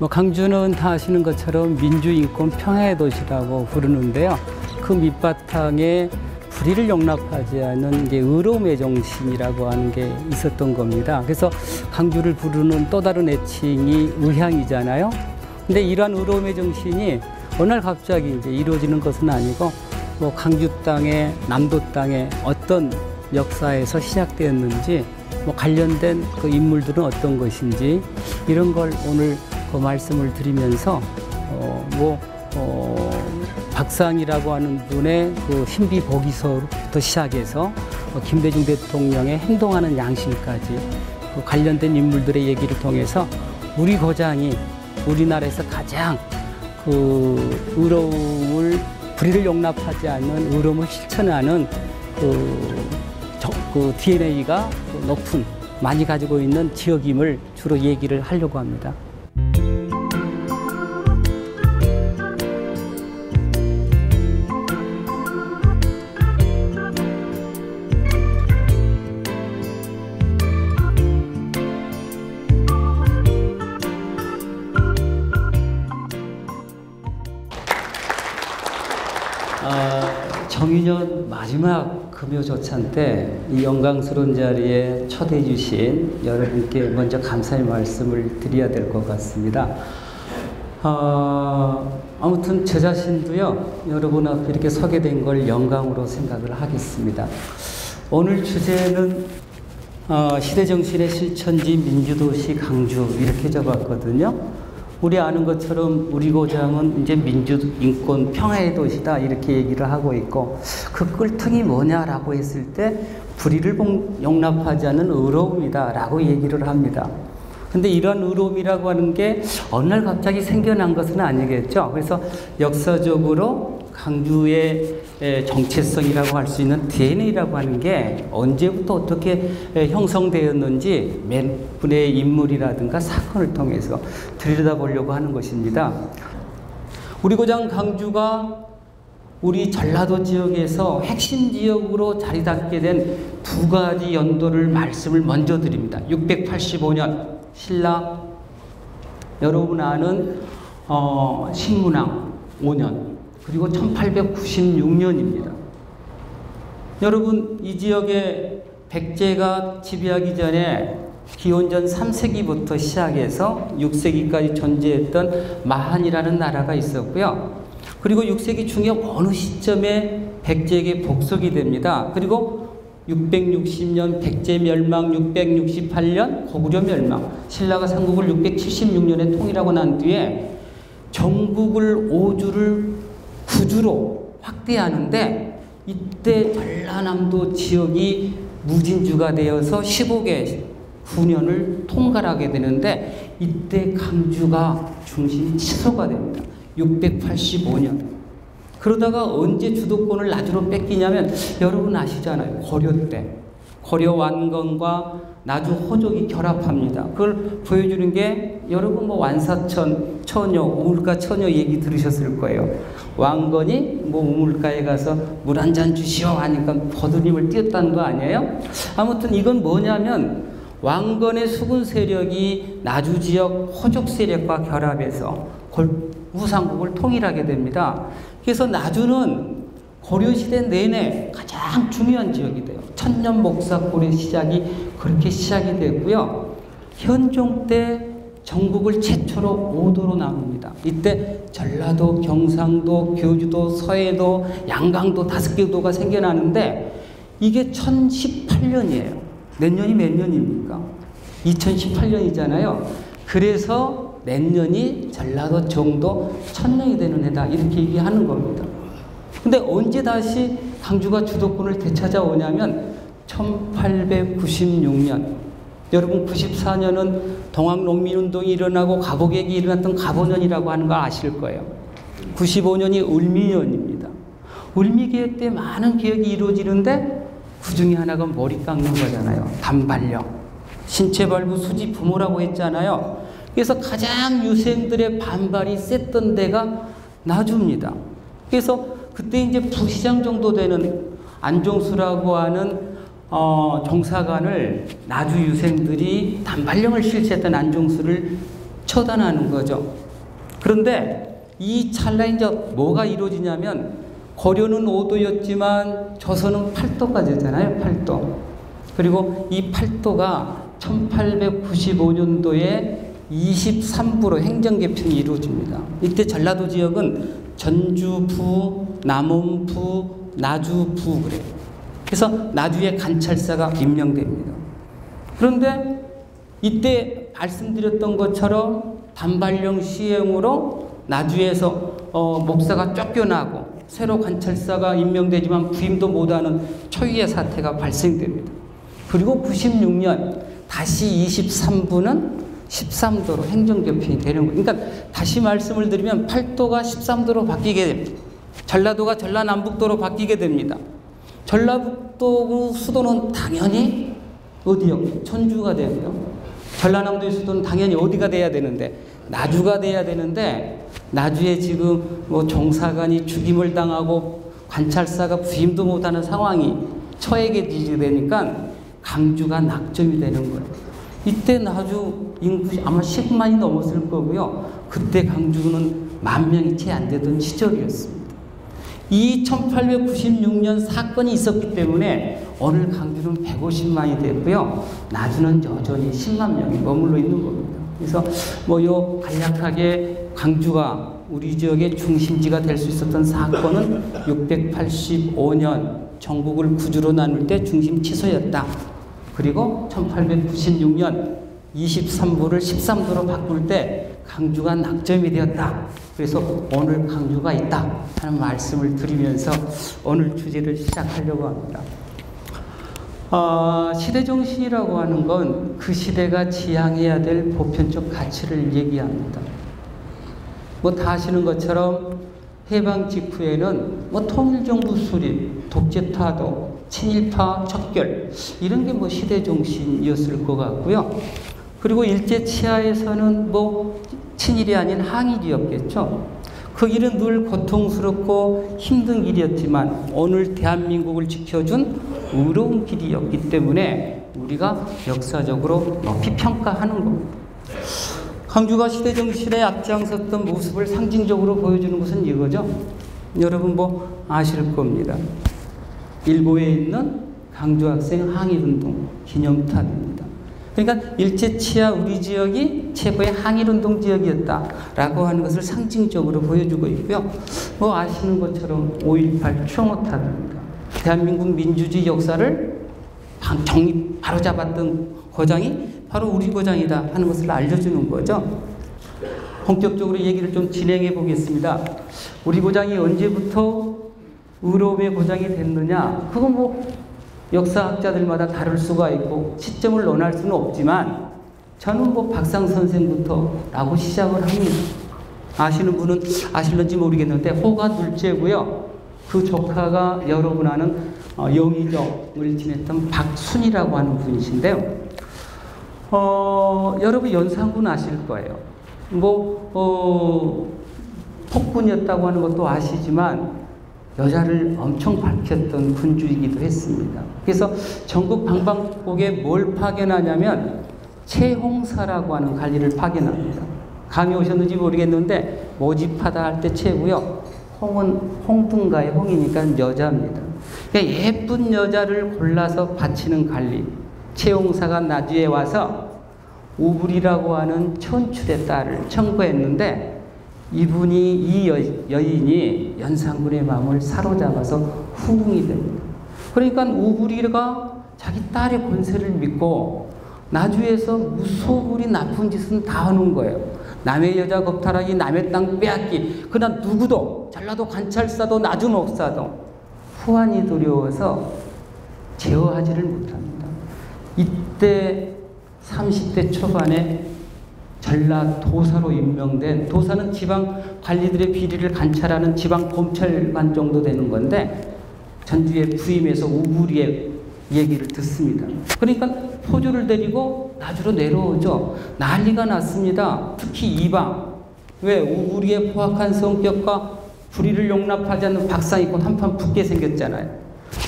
강주는 다 아시는 것처럼 민주인권 평화의 도시라고 부르는데요. 그 밑바탕에 불의를 용납하지 않는 게 의로움의 정신이라고 하는 게 있었던 겁니다. 그래서 강주를 부르는 또 다른 애칭이 의향이잖아요. 근데 이러한 의로움의 정신이 어느 날 갑자기 이제 이루어지는 것은 아니고 강주 땅에 남도 땅에 어떤 역사에서 시작되었는지 관련된 그 인물들은 어떤 것인지 이런 걸 오늘 그 말씀을 드리면서 박상이라고 하는 분의 그 신비 보기서부터 시작해서 김대중 대통령의 행동하는 양심까지 그 관련된 인물들의 얘기를 통해서 우리 고장이 우리나라에서 가장 그 의로움을 불의를 용납하지 않는 의로움을 실천하는 그 DNA가 높은 많이 가지고 있는 지역임을 주로 얘기를 하려고 합니다. 정인년 마지막 금요조찬 때 이 영광스러운 자리에 초대해 주신 여러분께 먼저 감사의 말씀을 드려야 될 것 같습니다. 아무튼 저 자신도요, 여러분 앞에 이렇게 서게 된 걸 영광으로 생각을 하겠습니다. 오늘 주제는 시대정신의 실천지 민주도시 강주 이렇게 잡았거든요. 우리 아는 것처럼 우리 고장은 이제 민주인권 평화의 도시다 이렇게 얘기를 하고 있고 그 꿀통이 뭐냐라고 했을 때 불의를 용납하지 않는 의로움이다 라고 얘기를 합니다. 근데 이런 의로움이라고 하는 게 어느 날 갑자기 생겨난 것은 아니겠죠. 그래서 역사적으로 강주의 정체성이라고 할 수 있는 DNA라고 하는 게 언제부터 어떻게 형성되었는지 몇 분의 인물이라든가 사건을 통해서 들여다보려고 하는 것입니다. 우리 고장 강주가 우리 전라도 지역에서 핵심 지역으로 자리 잡게 된 두 가지 연도를 말씀을 먼저 드립니다. 685년 신라, 여러분 아는 신문왕 5년, 그리고 1896년입니다. 여러분 이 지역에 백제가 지배하기 전에 기원전 3세기부터 시작해서 6세기까지 존재했던 마한이라는 나라가 있었고요. 그리고 6세기 중에 어느 시점에 백제에게 복속이 됩니다. 그리고 660년 백제 멸망, 668년 고구려 멸망, 신라가 삼국을 676년에 통일하고 난 뒤에 전국을 5주를 9주로 확대하는데 이때 전라남도 지역이 무진주가 되어서 15개 군현을 통괄하게 되는데 이때 강주가 중심이 취소가 됩니다. 685년. 그러다가 언제 주도권을 나주로 뺏기냐면 여러분 아시잖아요. 고려 때. 고려 완건과 나주 호족이 결합합니다. 그걸 보여주는 게 여러분 완사천, 처녀, 우물가 처녀 얘기 들으셨을 거예요. 왕건이 우물가에 가서 물 한 잔 주시오 하니까 거두님을 띄웠다는 거 아니에요? 아무튼 이건 뭐냐면 왕건의 수군 세력이 나주 지역 호족 세력과 결합해서 우상국을 통일하게 됩니다. 그래서 나주는 고려시대 내내 가장 중요한 지역이 돼요. 천년 목사골의 시작이 그렇게 시작이 됐고요. 현종 때 전국을 최초로 5도로 나눕니다. 이때 전라도, 경상도, 교주도, 서해도, 양강도 5개 도가 생겨나는데 이게 1018년이에요. 내년이 몇 년입니까? 2018년이잖아요. 그래서 내년이 전라도 정도 1000년이 되는 해다 이렇게 얘기하는 겁니다. 근데 언제 다시 강주가 주도권을 되찾아오냐면 1896년. 여러분 94년은 동학농민운동이 일어나고 가보객이 일어났던 가보년이라고 하는 거 아실 거예요. 95년이 을미년입니다. 을미개혁 때 많은 개혁이 이루어지는데 그 중에 하나가 머리 깎는 거잖아요. 단발령. 신체발부 수지 부모라고 했잖아요. 그래서 가장 유생들의 반발이 셌던 데가 나주입니다. 그래서 그때 이제 부시장 정도 되는 안종수라고 하는 정사관을 나주 유생들이 단발령을 실시했던 안종수를 처단하는 거죠. 그런데 이 찰나에 이제 뭐가 이루어지냐면 고려는 5도였지만 조선은 8도가 되잖아요. 8도. 그리고 이 8도가 1895년도에 23부로 행정개편이 이루어집니다. 이때 전라도 지역은 전주부, 남원부, 나주부 그래요. 그래서 나주에 관찰사가 임명됩니다. 그런데 이때 말씀드렸던 것처럼 단발령 시행으로 나주에서 목사가 쫓겨나고 새로 관찰사가 임명되지만 부임도 못하는 초유의 사태가 발생됩니다. 그리고 96년 다시 23부는 13도로 행정개편이 되는 거예요. 그러니까 다시 말씀을 드리면 8도가 13도로 바뀌게 됩니다. 전라도가 전라남북도로 바뀌게 됩니다. 전라북도 수도는 당연히 어디요? 천주가 되고요. 전라남도의 수도는 당연히 어디가 돼야 되는데 나주가 돼야 되는데 나주에 지금 뭐 종사관이 죽임을 당하고 관찰사가 부임도 못하는 상황이 처해지니까 강주가 낙점이 되는 거예요. 이때 나주 인구 아마 10만이 넘었을 거고요. 그때 강주는 10,000명이 채 안 되던 시절이었습니다. 이 1896년 사건이 있었기 때문에 오늘 강주는 150만이 됐고요. 나주는 여전히 10만 명이 머물러 있는 겁니다. 그래서 요 간략하게 강주가 우리 지역의 중심지가 될 수 있었던 사건은 685년 전국을 구주로 나눌 때 중심 취소였다. 그리고 1896년 23부를 13도로 바꿀 때 강주가 낙점이 되었다. 그래서 오늘 강주가 있다 하는 말씀을 드리면서 오늘 주제를 시작하려고 합니다. 시대정신이라고 하는 건 그 시대가 지향해야 될 보편적 가치를 얘기합니다. 다 아시는 것처럼 해방 직후에는 통일정부 수립, 독재타도, 친일파 척결 이런 게 시대정신이었을 것 같고요. 그리고 일제치하에서는 친일이 아닌 항일이었겠죠. 그 길은 늘 고통스럽고 힘든 길이었지만 오늘 대한민국을 지켜준 의로운 길이었기 때문에 우리가 역사적으로 높이 평가하는 겁니다. 강주가 시대정신에 앞장섰던 모습을 상징적으로 보여주는 것은 이거죠. 여러분 아실 겁니다. 일고에 있는 강주학생 항일운동 기념탑입니다. 그러니까 일제치하 우리 지역이 최고의 항일운동 지역이었다라고 하는 것을 상징적으로 보여주고 있고요. 아시는 것처럼 5.18 추모탑입니다. 대한민국 민주주의 역사를 바로잡았던 고장이 바로 우리 고장이다 하는 것을 알려주는 거죠. 본격적으로 얘기를 좀 진행해 보겠습니다. 우리 고장이 언제부터 의로움의 고장이 됐느냐? 그건 역사학자들마다 다를 수가 있고 시점을 논할 수는 없지만 저는 박상 선생부터라고 시작을 합니다. 아시는 분은 아실는지 모르겠는데 호가 둘째고요. 그 조카가 여러분 아는 영의정을 지냈던 박순이라고 하는 분이신데요. 여러분 연산군 아실 거예요. 폭군이었다고 하는 것도 아시지만 여자를 엄청 밝혔던 군주이기도 했습니다. 그래서 전국 방방곡에 뭘 파견하냐면 채홍사라고 하는 관리를 파견합니다. 감이 오셨는지 모르겠는데 모집하다 할 때 채고요. 홍은 홍등가의 홍이니까 여자입니다. 그러니까 예쁜 여자를 골라서 바치는 관리. 채홍사가 나주에 와서 우불이라고 하는 촌출의 딸을 청구했는데 이분이 이 여인이 연산군의 마음을 사로잡아서 후궁이 됩니다. 그러니까 우불이가 자기 딸의 권세를 믿고 나주에서 무소불이 나쁜 짓은 다 하는 거예요. 남의 여자 겁탈하기, 남의 땅 빼앗기. 그러나 누구도 전라도 관찰사도 나주 목사도 후환이 두려워서 제어하지를 못합니다. 이때 30대 초반에 전라도사로 임명된, 도사는 지방 관리들의 비리를 관찰하는 지방 검찰관 정도 되는 건데 전주에 부임해서 우불이의 얘기를 듣습니다. 그러니까 포주를 데리고 나주로 내려오죠. 난리가 났습니다. 특히 이방. 왜? 우불이의 포악한 성격과 불의를 용납하지 않는 박상이 곧 한판 붙게 생겼잖아요.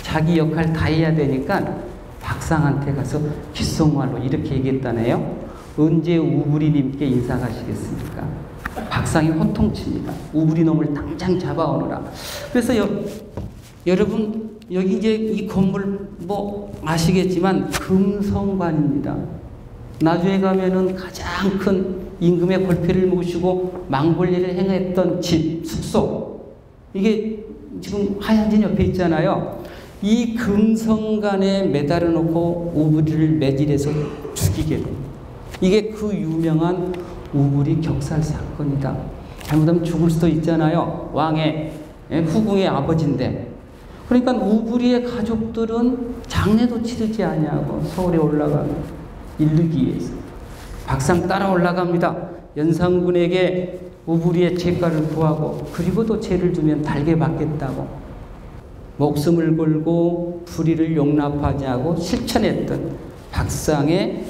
자기 역할 다 해야 되니까 박상한테 가서 귓속말로 이렇게 얘기했다네요. 언제 우부리님께 인사하시겠습니까? 박상이 호통칩니다. 우부리놈을 당장 잡아오너라. 그래서 여러분 여기 이제 이 건물 뭐 아시겠지만 금성관입니다. 나중에 가면은 가장 큰 임금의 골패를 모시고 망벌리를 행했던 집, 숙소, 이게 지금 하얀진 옆에 있잖아요. 이 금성관에 매달아 놓고 우부리를 매질해서 죽이게 됩니다. 이게 그 유명한 우부리 격살 사건이다. 잘못하면 죽을 수도 있잖아요. 왕의 후궁의 아버지인데. 그러니까 우부리의 가족들은 장례도 치르지 아니하고 서울에 올라가면 이르기 위해서 박상 따라 올라갑니다. 연산군에게 우부리의 죄가를 구하고 그리고 또 죄를 두면 달게 받겠다고 목숨을 걸고 불의를 용납하지 않고 실천했던 박상의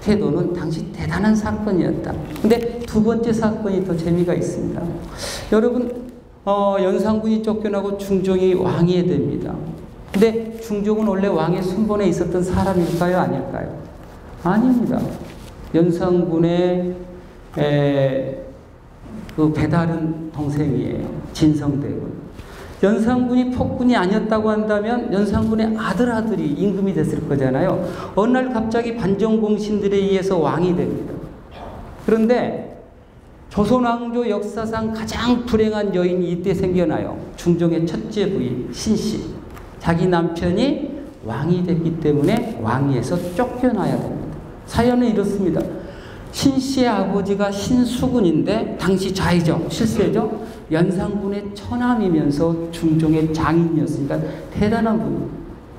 태도는 당시 대단한 사건이었다. 근데 두 번째 사건이 더 재미가 있습니다. 여러분 연산군이 쫓겨나고 중종이 왕이 됩니다. 근데 중종은 원래 왕의 순번에 있었던 사람일까요? 아닐까요? 아닙니다. 연산군의 그 배다른 동생이에요. 진성대군. 연산군이 폭군이 아니었다고 한다면 연산군의 아들이 임금이 됐을 거잖아요. 어느 날 갑자기 반정공신들에 의해서 왕이 됩니다. 그런데 조선왕조 역사상 가장 불행한 여인이 이때 생겨나요. 중종의 첫째 부인 신씨. 자기 남편이 왕이 됐기 때문에 왕위에서 쫓겨나야 됩니다. 사연은 이렇습니다. 신씨의 아버지가 신수군인데 당시 좌이죠. 실세죠. 연산군의 처남이면서 중종의 장인이었으니까 대단한 분입니다.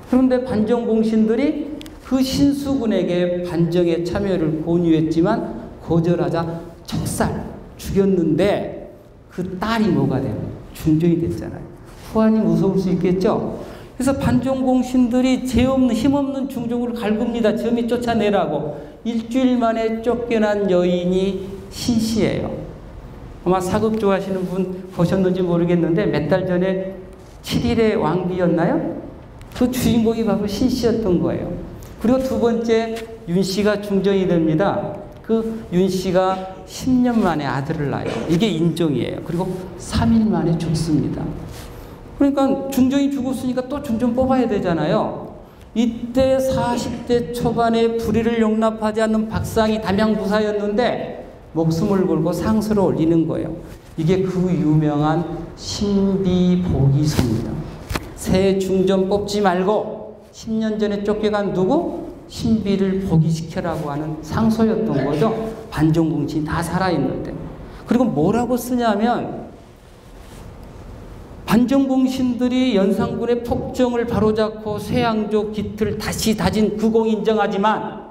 그런데 반정공신들이 그 신수군에게 반정에 참여를 권유했지만 거절하자 척살 죽였는데 그 딸이 뭐가 되면 중종이 됐잖아요. 후환이 무서울 수 있겠죠. 그래서 반정공신들이 죄 없는 힘없는 중종을 갈굽니다. 점이 쫓아내라고. 일주일 만에 쫓겨난 여인이 신씨예요. 아마 사극 좋아하시는 분 보셨는지 모르겠는데 몇 달 전에 7일의 왕비였나요? 그 주인공이 바로 신씨였던 거예요. 그리고 두 번째 윤씨가 중종이 됩니다. 그 윤씨가 10년 만에 아들을 낳아요. 이게 인종이에요. 그리고 3일 만에 죽습니다. 그러니까 중종이 죽었으니까 또 중종 뽑아야 되잖아요. 이때 40대 초반에 불의를 용납하지 않는 박상이 담양부사였는데 목숨을 걸고 상소를 올리는 거예요. 이게 그 유명한 신비복이소입니다. 새 중종 뽑지 말고 10년 전에 쫓겨간 누구? 신비를 복위시켜라고 하는 상소였던 거죠. 반정공신이 다 살아있는데. 그리고 뭐라고 쓰냐면 반정공신들이 연산군의 폭정을 바로잡고 쇠양조 깃을 다시 다진 그공 인정하지만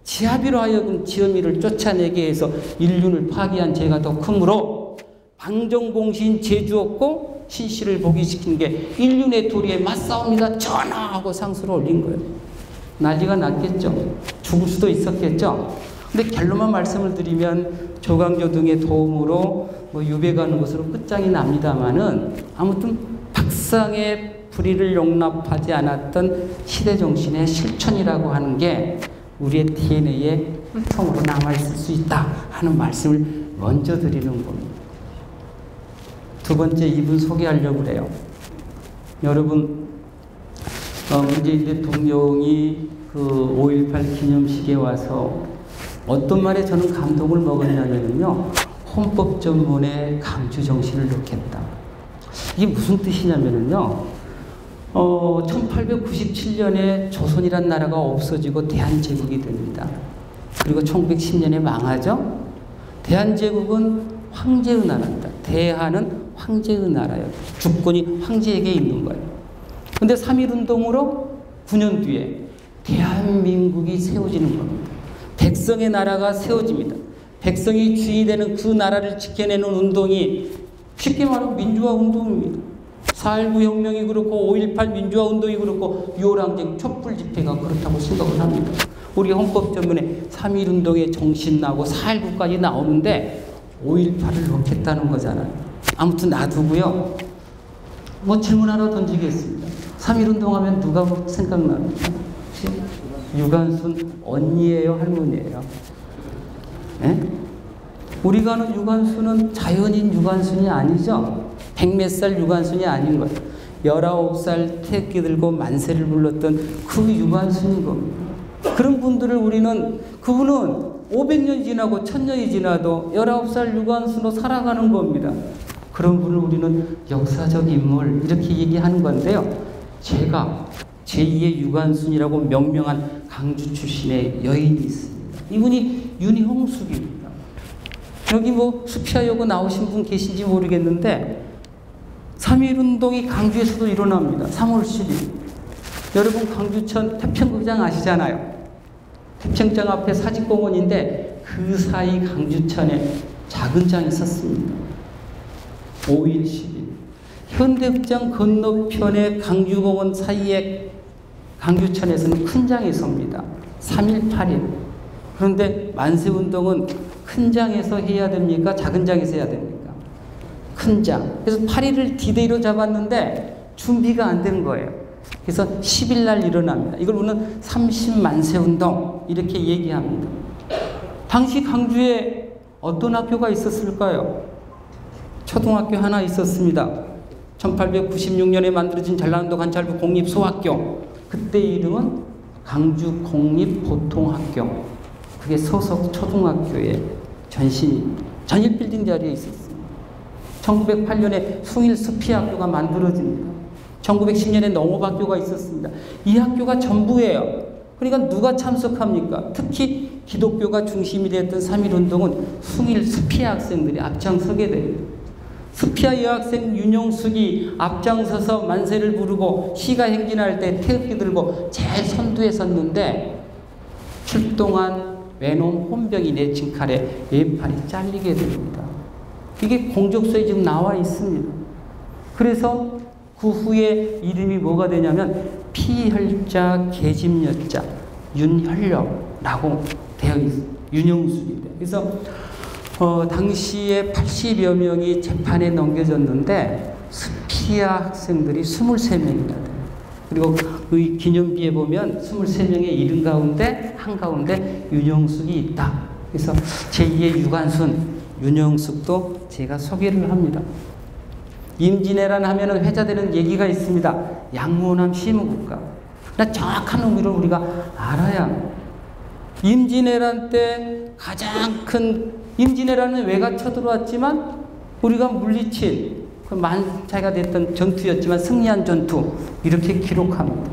지하비로 하여금 지엄이를 쫓아내게 해서 인륜을 파괴한 죄가 더 크므로 반정공신 제주었고 신씨를 복위시킨 게 인륜의 도리에 맞사옵니다. 전하하고 상소를 올린 거예요. 난리가 났겠죠. 죽을 수도 있었겠죠. 근데 결론만 말씀을 드리면 조광조 등의 도움으로 뭐 유배가는 것으로 끝장이 납니다만은 아무튼 박상의 불의를 용납하지 않았던 시대정신의 실천이라고 하는 게 우리의 DNA에 혈통으로 남아있을 수 있다 하는 말씀을 먼저 드리는 겁니다. 두 번째 이분 소개하려고 그래요. 여러분 문재인 대통령이 그 5.18 기념식에 와서 어떤 말에 저는 감동을 먹었냐면요. 헌법 전문에 강주 정신을 넣겠다. 이게 무슨 뜻이냐면요. 1897년에 조선이란 나라가 없어지고 대한제국이 됩니다. 그리고 1910년에 망하죠. 대한제국은 황제의 나라입니다. 대한은 황제의 나라예요. 주권이 황제에게 있는 거예요. 그런데 3.1운동으로 9년 뒤에 대한민국이 세워지는 겁니다. 백성의 나라가 세워집니다. 백성이 주인이 되는 그 나라를 지켜내는 운동이 쉽게 말하면 민주화 운동입니다. 4.19 혁명이 그렇고 5.18 민주화 운동이 그렇고 6.25항쟁 촛불 집회가 그렇다고 생각을 합니다. 우리 헌법 전문에 3.1운동의 정신 나오고 4.19까지 나오는데 5.18을 넣겠다는 거잖아요. 아무튼 놔두고요. 뭐 질문 하나 던지겠습니다. 3.1운동 하면 누가 생각납니까? 유관순 언니예요, 할머니예요? 예? 우리가 아는 유관순은 자연인 유관순이 아니죠. 백몇 살 유관순이 아닌 거예요. 19살 태극기 들고 만세를 불렀던 그 유관순인 겁니다. 그런 분들을 우리는, 그분은 500년 지나고 1000년이 지나도 19살 유관순으로 살아가는 겁니다. 그런 분을 우리는 역사적 인물 이렇게 얘기하는 건데요. 제가 제2의 유관순이라고 명명한 강주 출신의 여인이 있습니다. 이분이 윤형숙입니다. 여기 뭐 수피하려고 나오신 분 계신지 모르겠는데 3.1운동이 강주에서도 일어납니다. 3월 10일. 여러분 강주천 태평극장 아시잖아요. 태평장 앞에 사직공원인데 그 사이 강주천에 작은 장이 있었습니다. 5일 10일. 현대극장 건너편에 강주공원 사이에 강주천에서는 큰 장이 섭니다. 3일 8일. 그런데 만세운동은 큰 장에서 해야 됩니까? 작은 장에서 해야 됩니까? 큰 장. 그래서 8일을 디데이로 잡았는데 준비가 안 된 거예요. 그래서 10일 날 일어납니다. 이걸 우리는 30만세운동 이렇게 얘기합니다. 당시 강주에 어떤 학교가 있었을까요? 초등학교 하나 있었습니다. 1896년에 만들어진 전라남도 관찰부 공립소학교. 그때 이름은 강주공립보통학교. 그게 소속 초등학교의 전일빌딩 자리에 있었습니다. 1908년에 숭일수피학교가 만들어집니다. 1910년에 농업학교가 있었습니다. 이 학교가 전부예요. 그러니까 누가 참석합니까? 특히 기독교가 중심이 됐던 3.1운동은 숭일수피 학생들이 앞장서게 됩니다. 수피아 여학생 윤형숙이 앞장서서 만세를 부르고 시가 행진할 때 태극기 들고 제일 선두에 섰는데 출동한 외놈 혼병이 내친 칼에 왼팔이 잘리게 됩니다. 이게 공적서에 지금 나와 있습니다. 그래서 그 후에 이름이 뭐가 되냐면 피혈자 계집여자 윤혈력라고 되어 있습니다. 윤형숙인데. 그래서 당시에 80여 명이 재판에 넘겨졌는데 수피아 학생들이 23명이나 돼요. 그리고 그 기념비에 보면 23명의 이름 가운데 한가운데 윤형숙이 있다. 그래서 제2의 유관순 윤형숙도 제가 소개를 합니다. 임진왜란 하면은 회자되는 얘기가 있습니다. 양모남 시무국가. 정확한 의미를 우리가 알아야 합니다. 임진왜란 때 가장 큰, 임진왜란은 왜가 쳐들어왔지만 우리가 물리친 만차가 됐던 전투였지만 승리한 전투 이렇게 기록합니다.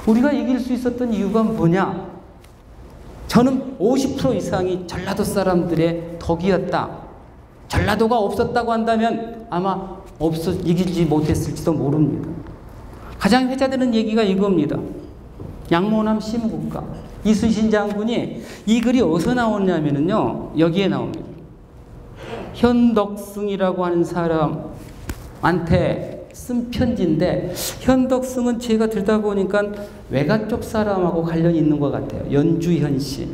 우리가 이길 수 있었던 이유가 뭐냐? 저는 50% 이상이 전라도 사람들의 덕이었다. 전라도가 없었다고 한다면 아마 이기지 못했을지도 모릅니다. 가장 회자되는 얘기가 이겁니다. 양모남 시무국가. 이순신 장군이 이 글이 어디서 나오냐면요, 여기에 나옵니다. 현덕승이라고 하는 사람한테 쓴 편지인데, 현덕승은 제가 들다 보니까 외가 쪽 사람하고 관련이 있는 것 같아요. 연주현 씨.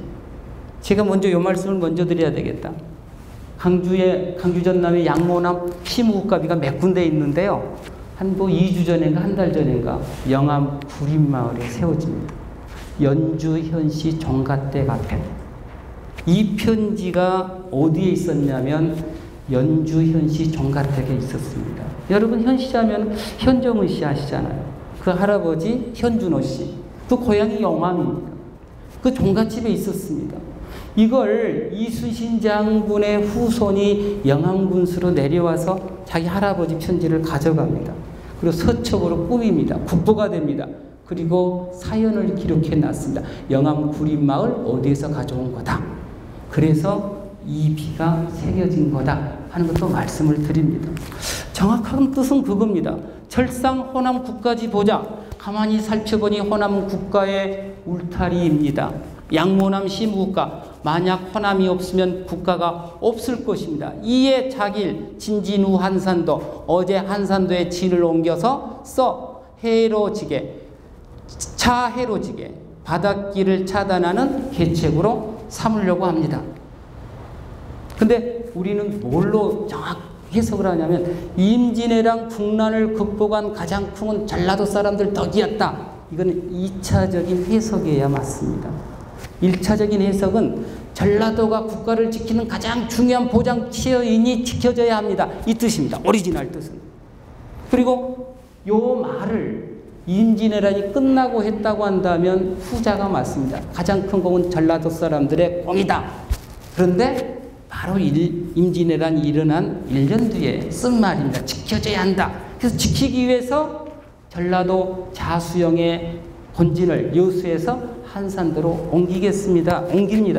제가 먼저 이 말씀을 먼저 드려야 되겠다. 강주 전남에 양모남 시무국가비가 몇 군데 있는데요. 한 2주 전인가 한 달 전인가 영암 구림마을에 세워집니다. 연주현 씨 종갓댁 앞에. 이 편지가 어디에 있었냐면 연주현 씨 종갓댁에 있었습니다. 여러분 현씨자면 현정은 씨 아시잖아요. 그 할아버지 현준호 씨. 그 고향이 영암입니다. 그 종갓집에 있었습니다. 이걸 이순신 장군의 후손이 영암군수로 내려와서 자기 할아버지 편지를 가져갑니다. 그리고 서첩으로 꾸밉니다. 국보가 됩니다. 그리고 사연을 기록해 놨습니다. 영암 구림마을 어디에서 가져온 거다. 그래서 이 비가 새겨진 거다 하는 것도 말씀을 드립니다. 정확한 뜻은 그겁니다. 철상 호남 국가지 보자. 가만히 살펴보니 호남 국가의 울타리입니다. 양모남 시무국가. 만약 호남이 없으면 국가가 없을 것입니다. 이에 자길 진진우 한산도, 어제 한산도에 진을 옮겨서 해로지게, 차해로지게 바닷길을 차단하는 계책으로 삼으려고 합니다. 근데 우리는 뭘로 정확 해석을 하냐면 임진왜란 국난을 극복한 가장 큰 전라도 사람들 덕이었다. 이건 2차적인 해석이어야 맞습니다. 1차적인 해석은 전라도가 국가를 지키는 가장 중요한 보장 치어인이 지켜져야 합니다. 이 뜻입니다. 오리지널 뜻은. 그리고 요 말을 임진왜란이 끝나고 했다고 한다면 후자가 맞습니다. 가장 큰 공은 전라도 사람들의 공이다. 그런데 바로 임진왜란이 일어난 1년 뒤에 쓴 말입니다. 지켜져야 한다. 그래서 지키기 위해서 전라도 자수영의 본진을 여수에서 한산도로 옮깁니다.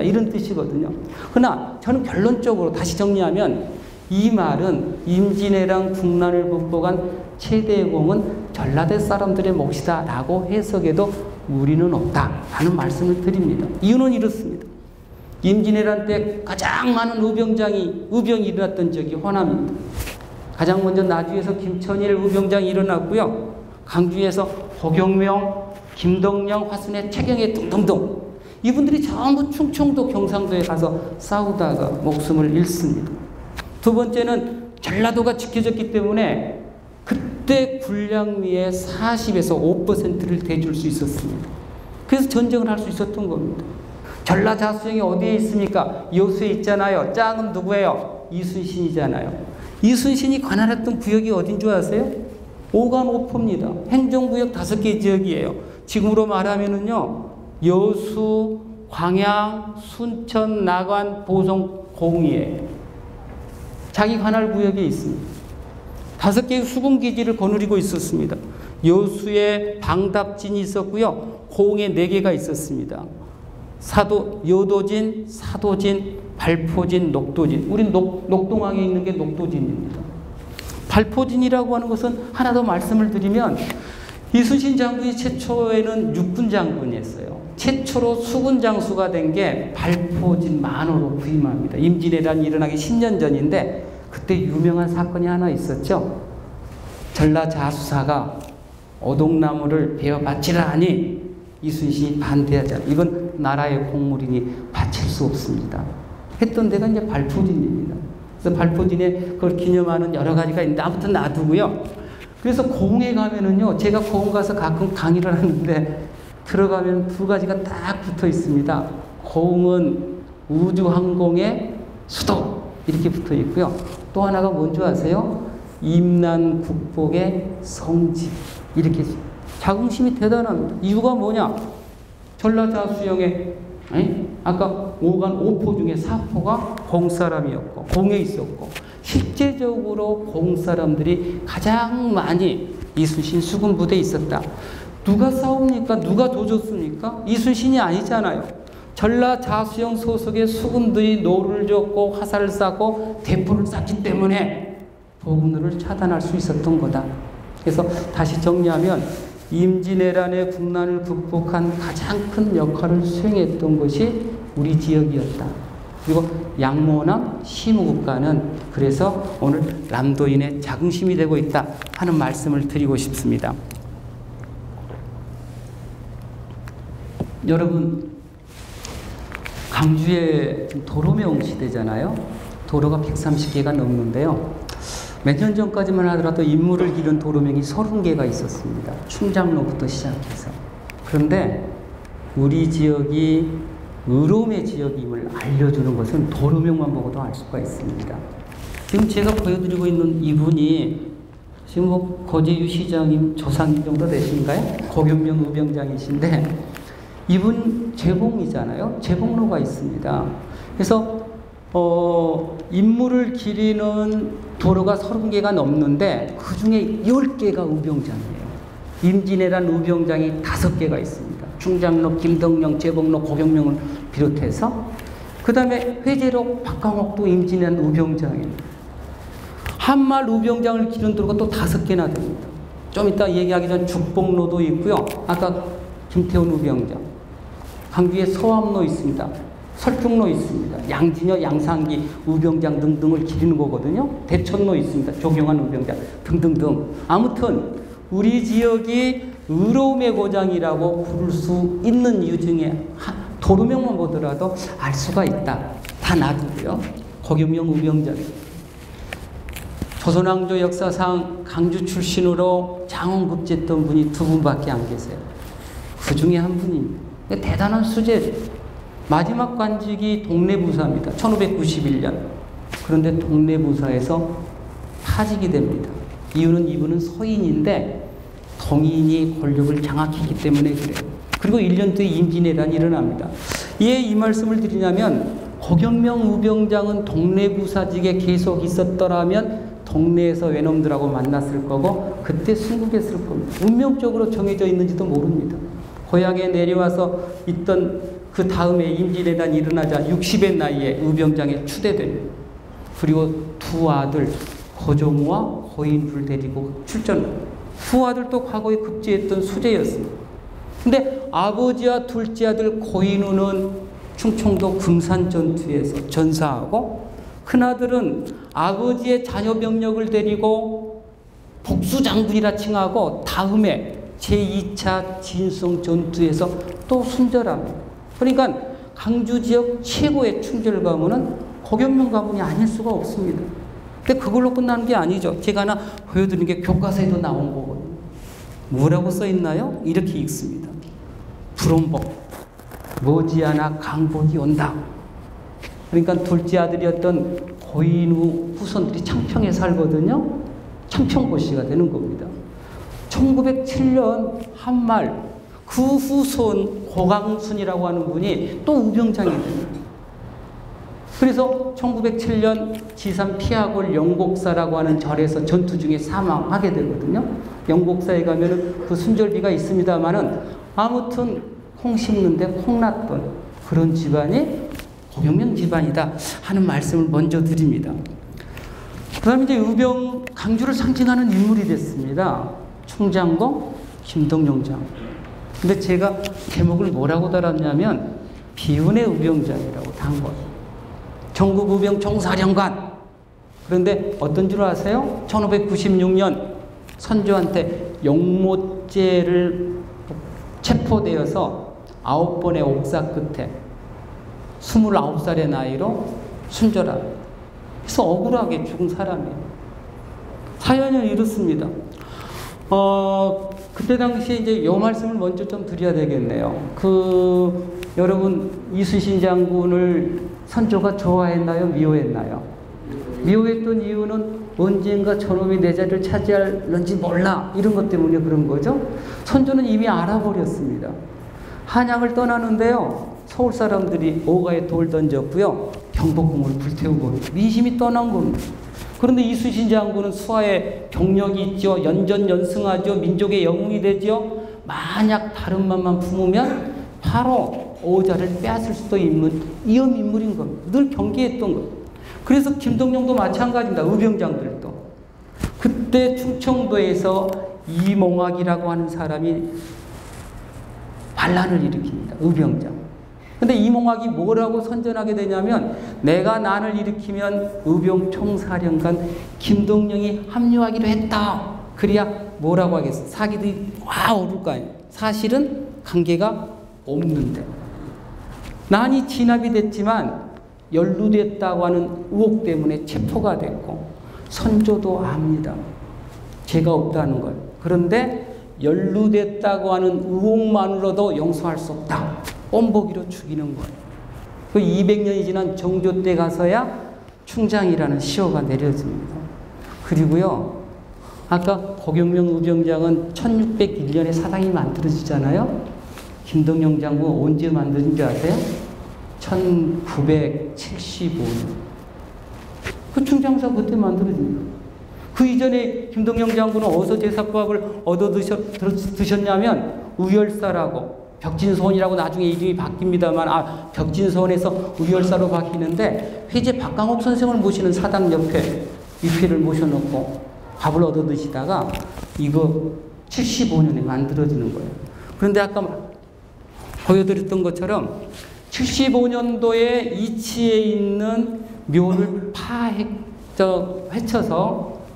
이런 뜻이거든요. 그러나 저는 결론적으로 다시 정리하면 이 말은 임진왜란 국난을 극복한 최대의 공은 전라도 사람들의 몫이다 라고 해석해도 무리는 없다 라는 말씀을 드립니다. 이유는 이렇습니다. 임진왜란 때 가장 많은 의병이 일어났던 적이 호남입니다. 가장 먼저 나주에서 김천일 의병장이 일어났고요. 강주에서 허경명, 김덕령, 화순의 최경혜 등등등 이분들이 전부 충청도 경상도에 가서 싸우다가 목숨을 잃습니다. 두 번째는 전라도가 지켜졌기 때문에 그때 군량미의 40에서 5%를 대줄 수 있었습니다. 그래서 전쟁을 할 수 있었던 겁니다. 전라자수령이 어디에 있습니까? 여수에 있잖아요. 짱은 누구예요? 이순신이잖아요. 이순신이 관할했던 구역이 어딘 줄 아세요? 오간오포입니다. 행정구역 5개 지역이에요. 지금으로 말하면은요, 여수, 광양, 순천, 나관, 보성, 공이에요. 자기 관할 구역에 있습니다. 5개의 수군기지를 거느리고 있었습니다. 여수에 방답진이 있었고요. 공에 4개가 있었습니다. 여도진, 사도진, 발포진, 녹도진. 우린 녹동항에 있는 게 녹도진입니다. 발포진이라고 하는 것은 하나 더 말씀을 드리면 이순신 장군이 최초에는 육군 장군이었어요. 최초로 수군 장수가 된 게 발포진 만호로 부임합니다. 임진왜란이 일어나기 10년 전인데 그때 유명한 사건이 하나 있었죠. 전라자수사가 오동나무를 베어 바치라 하니 이순신이 반대하자. 이건 나라의 공물이니 바칠 수 없습니다. 했던 데가 이제 발포진입니다. 그래서 발포진에 그걸 기념하는 여러 가지가 있는데 아무튼 놔두고요. 그래서 고흥에 가면은요, 제가 고흥 가서 가끔 강의를 하는데 들어가면 2가지가 딱 붙어 있습니다. 고흥은 우주항공의 수도 이렇게 붙어 있고요. 또 하나가 뭔지 아세요? 임난 국복의 성지 이렇게. 자긍심이 대단합니다. 이유가 뭐냐? 전라자수령의 아까 오간 5포 중에 4포가 공 사람이었고 공에 있었고 실제적으로 공 사람들이 가장 많이 이순신 수군 부대에 있었다. 누가 싸웁니까? 누가 도줬습니까? 이순신이 아니잖아요. 전라자수령 소속의 수군들이 노를 젓고 화살을 쐈고 대포를 쐈기 때문에 도군들을 차단할 수 있었던 거다. 그래서 다시 정리하면 임진왜란의 국난을 극복한 가장 큰 역할을 수행했던 것이 우리 지역이었다. 그리고 양모나 시무국가는 그래서 오늘 남도인의 자긍심이 되고 있다 하는 말씀을 드리고 싶습니다. 여러분, 강주의 도로명 시대잖아요. 도로가 130개가 넘는데요. 몇 년 전까지만 하더라도 인물을 기른 도로명이 30개가 있었습니다. 충장로부터 시작해서. 그런데 우리 지역이 의로움의 지역임을 알려주는 것은 도로명만 보고도 알 수가 있습니다. 지금 제가 보여드리고 있는 이분이 지금 뭐 거제유 시장님 조상 정도 되신가요? 고경명 의병장이신데 이분 재봉이잖아요. 재봉로가 있습니다. 그래서 인물을 기리는 도로가 30개가 넘는데 그 중에 10개가 의병장이에요. 임진왜란 의병장이 5개가 있습니다. 충장로, 김덕령, 재봉로, 고경명을 비롯해서. 그 다음에 회제록, 박강옥도 임진왜란 의병장이에요. 한말 의병장을 기른 도로가 또 5개나 됩니다. 좀 이따 얘기하기 전 죽봉로도 있고요. 아까 김태훈 의병장. 강주에 서암로 있습니다. 설중로 있습니다. 양진여, 양상기 의병장 등등을 기리는 거거든요. 대천로 있습니다. 조경환 의병장 등등등. 아무튼 우리 지역이 의로움의 고장이라고 부를 수 있는 이유 중에 도로명만 보더라도 알 수가 있다. 다 놔두고요. 고경명 의병장. 조선왕조 역사상 강주 출신으로 장원급제했던 분이 2분밖에 안 계세요. 그 중에 한 분입니다. 대단한 수제. 마지막 관직이 동래부사입니다. 1591년. 그런데 동래부사에서 파직이 됩니다. 이유는 이분은 서인인데 동인이 권력을 장악했기 때문에 그래요. 그리고 1년 뒤에 임진왜란이 일어납니다. 왜 이 말씀을 드리냐면 고경명 우병장은 동래부사직에 계속 있었더라면 동래에서 외놈들하고 만났을 거고 그때 순국했을 겁니다. 운명적으로 정해져 있는지도 모릅니다. 고향에 내려와서 있던 그 다음에 임진왜란이 일어나자 60의 나이에 우병장에 추대됩니다. 그리고 두 아들 고종우와 고인부를 데리고 출전합니다. 두 아들도 과거에 급제했던 수재였습니다. 근데 아버지와 둘째 아들 고인우는 충청도 금산 전투에서 전사하고 큰아들은 아버지의 자녀 병력을 데리고 복수장군이라 칭하고 다음에 제2차 진성 전투에서 또 순절합니다. 그러니까 강주 지역 최고의 충절 가문은 고경명 가문이 아닐 수가 없습니다. 근데 그걸로 끝나는 게 아니죠. 제가 하나 보여드리는 게 교과서에도 나온 거거든요. 뭐라고 써 있나요? 이렇게 읽습니다. 불원복 머지않아 강복이 온다. 그러니까 둘째 아들이었던 고인우 후손들이 창평에 살거든요. 창평고시가 되는 겁니다. 1907년 한말 그 후손 고강순이라고 하는 분이 또 우병장이 됩니다. 그래서 1907년 지산 피하골 영곡사라고 하는 절에서 전투 중에 사망하게 되거든요. 영곡사에 가면은 그 순절비가 있습니다만은 아무튼 콩 심는데 콩 났던 그런 집안이 고경명 집안이다 하는 말씀을 먼저 드립니다. 그 다음에 이제 강주를 상징하는 인물이 됐습니다. 충장공 김동영장. 근데 제가 제목을 뭐라고 달았냐면 비운의 우병장이라고 단 거예요. 전국 우병 총사령관. 그런데 어떤 줄 아세요? 1596년 선조한테 용모죄를 체포되어서 9번의 옥사 끝에 29살의 나이로 순절합니다. 그래서 억울하게 죽은 사람이에요. 사연은 이렇습니다. 그때 당시에 이제 요 말씀을 먼저 좀 드려야 되겠네요. 여러분, 이순신 장군을 선조가 좋아했나요? 미워했나요? 미워했던 이유는 언젠가 저놈이 내 자리를 차지할는지 몰라. 이런 것 때문에 그런 거죠. 선조는 이미 알아버렸습니다. 한양을 떠나는데요. 서울 사람들이 오가에 돌 던졌고요. 경복궁을 불태우고 민심이 떠난 겁니다. 그런데 이순신 장군은 수하에 경력이 있죠. 연전연승하죠. 민족의 영웅이 되죠. 만약 다른 맘만 품으면 바로 오자를 빼앗을 수도 있는 위험인물인 겁니다. 늘 경계했던 것. 그래서 김동영도 마찬가지입니다. 의병장들도. 그때 충청도에서 이몽학이라고 하는 사람이 반란을 일으킵니다. 의병장. 근데 이몽학이 뭐라고 선전하게 되냐면 내가 난을 일으키면 의병총사령관 김동영이 합류하기로 했다. 그래야 뭐라고 하겠어. 사기들이 와 오를 거 아니에요. 사실은 관계가 없는데. 난이 진압이 됐지만 연루됐다고 하는 의혹 때문에 체포가 됐고 선조도 압니다. 죄가 없다는 걸. 그런데 연루됐다고 하는 의혹만으로도 용서할 수 없다. 뻔보기로 죽이는 거예요. 그 200년이 지난 정조 때 가서야 충장이라는 시호가 내려집니다. 그리고요, 아까 고경명 우병장은 1601년에 사당이 만들어지잖아요. 김동영 장군 언제 만들어진 줄 아세요? 1975년. 그 충장사 그때 만들어집니다. 그 이전에 김동영 장군은 어디서 제사법을 얻어 드셨냐면 우열사라고 벽진소원이라고 나중에 이름이 바뀝니다만 벽진소원에서 우열사로 바뀌는데 회제 박강옥 선생을 모시는 사당 옆에 위패를 모셔놓고 밥을 얻어 드시다가 이거 75년에 만들어지는 거예요. 그런데 아까 보여드렸던 것처럼 75년도에 이치에 있는 묘를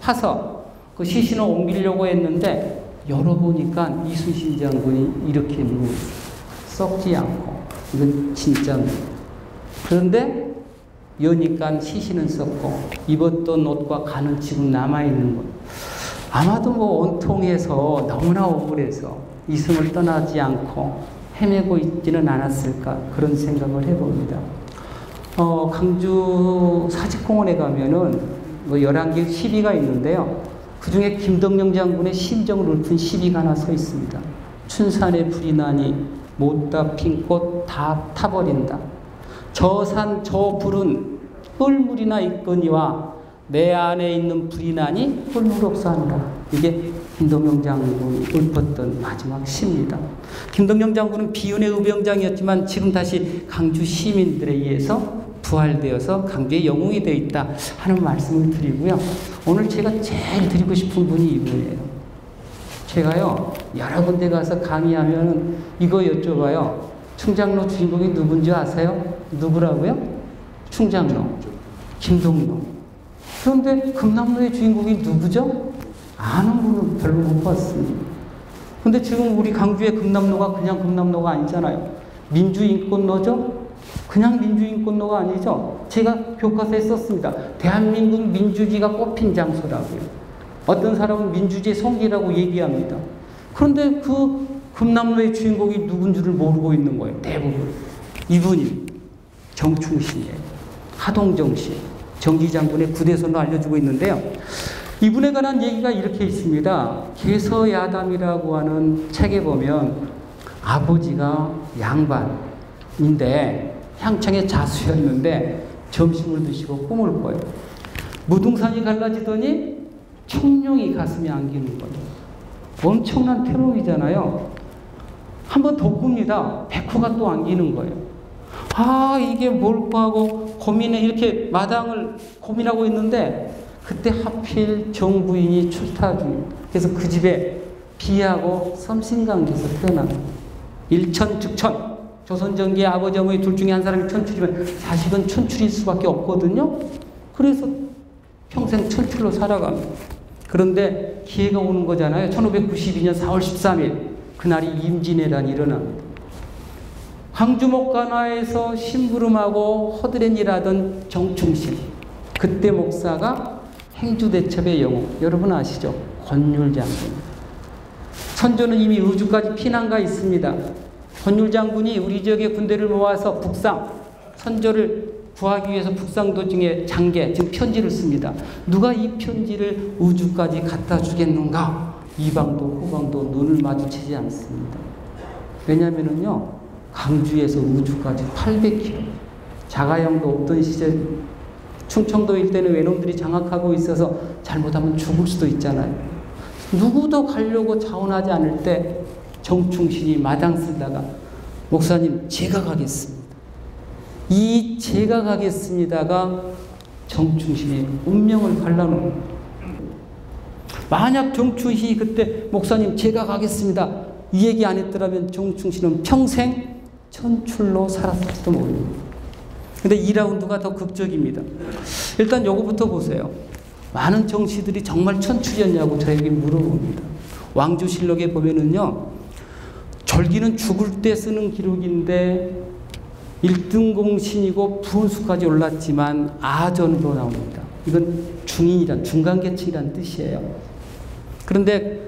파서 그 시신을 옮기려고 했는데 열어보니까 이순신 장군이 이렇게 누워 썩지 않고 이건 진짜입니다. 그런데 여니까 시신은 썩고 입었던 옷과 간은 지금 남아있는 것. 아마도 뭐 온통해서 너무나 억울해서 이승을 떠나지 않고 헤매고 있지는 않았을까 그런 생각을 해봅니다. 강주 사직공원에 가면은 뭐 11개 시비가 있는데요. 그 중에 김덕령 장군의 심정을 읊은 시비가 하나 서 있습니다. 춘산에 불이 나니 못다 핀 꽃 다 타버린다. 저 산 저 불은 흙물이나 있거니와 내 안에 있는 불이 나니 흙물 없어 한다. 이게 김덕령 장군이 읊었던 마지막 시입니다. 김덕령 장군은 비운의 의병장이었지만 지금 다시 강주 시민들에 의해서 부활되어서 강주의 영웅이 되어 있다 하는 말씀을 드리고요. 오늘 제가 제일 드리고 싶은 분이 이분이에요. 제가요 여러 군데 가서 강의하면 이거 여쭤봐요. 충장로 주인공이 누군지 아세요? 누구라고요? 충장로 김동로. 그런데 금남로의 주인공이 누구죠? 아는 분은 별로 못 봤습니다. 근데 지금 우리 강주의 금남로가 그냥 금남로가 아니잖아요. 민주인권로죠? 그냥 민주인권로가 아니죠. 제가 교과서에 썼습니다. 대한민국 민주주의가 꽃핀 장소라고요. 어떤 사람은 민주주의의 성지라고 얘기합니다. 그런데 그 금남로의 주인공이 누군 줄을 모르고 있는 거예요. 대부분. 이분이 정충신이에요. 하동정 씨. 정기장군의 부대선으로 알려주고 있는데요. 이분에 관한 얘기가 이렇게 있습니다. 개서야담이라고 하는 책에 보면 아버지가 양반인데 향창의 자수였는데 점심을 드시고 꿈을 꿔요. 무등산이 갈라지더니 청룡이 가슴에 안기는 거예요. 엄청난 테러이잖아요. 한 번 더 꿉니다. 백호가 또 안기는 거예요. 아 이게 뭘까 하고 고민에 이렇게 마당을 고민하고 있는데 그때 하필 정부인이 출타 중입니다. 그래서 그 집에 비하고 섬신강에서 태어난 일천즉천. 조선전기의 아버지 어머니 둘 중에 한 사람이 천출이면 자식은 천출일 수밖에 없거든요. 그래서 평생 천출로 살아갑니다. 그런데 기회가 오는 거잖아요. 1592년 4월 13일 그날이 임진왜란이 일어납니다. 광주목간화에서 심부름하고 허드렛일하던 정충신 그때 목사가 행주대첩의 영웅 여러분 아시죠? 권율장군. 선조는 이미 의주까지 피난가 있습니다. 권율장군이 우리 지역의 군대를 모아서 북상 선조를 구하기 위해서 북상 도중에 장계 지금 편지를 씁니다. 누가 이 편지를 의주까지 갖다 주겠는가? 이방도 후방도 눈을 마주치지 않습니다. 왜냐하면요 강주에서 의주까지 800km 자가용도 없던 시절 충청도 일대는 외놈들이 장악하고 있어서 잘못하면 죽을 수도 있잖아요. 누구도 가려고 자원하지 않을 때 정충신이 마당 쓰다가 목사님 제가 가겠습니다. 이 제가 가겠습니다가 정충신의 운명을 갈라놓은 만약 정충신이 그때 목사님 제가 가겠습니다 이 얘기 안 했더라면 정충신은 평생 천출로 살았을지도 모릅니다. 근데 2라운드가 더 극적입니다. 일단 요거부터 보세요. 많은 정치들이 정말 천출이었냐고 저에게 물어봅니다. 왕조실록에 보면은요 절기는 죽을 때 쓰는 기록인데 1등 공신이고 부원수까지 올랐지만 아전으로 나옵니다. 이건 중인이란 중간계층이란 뜻이에요. 그런데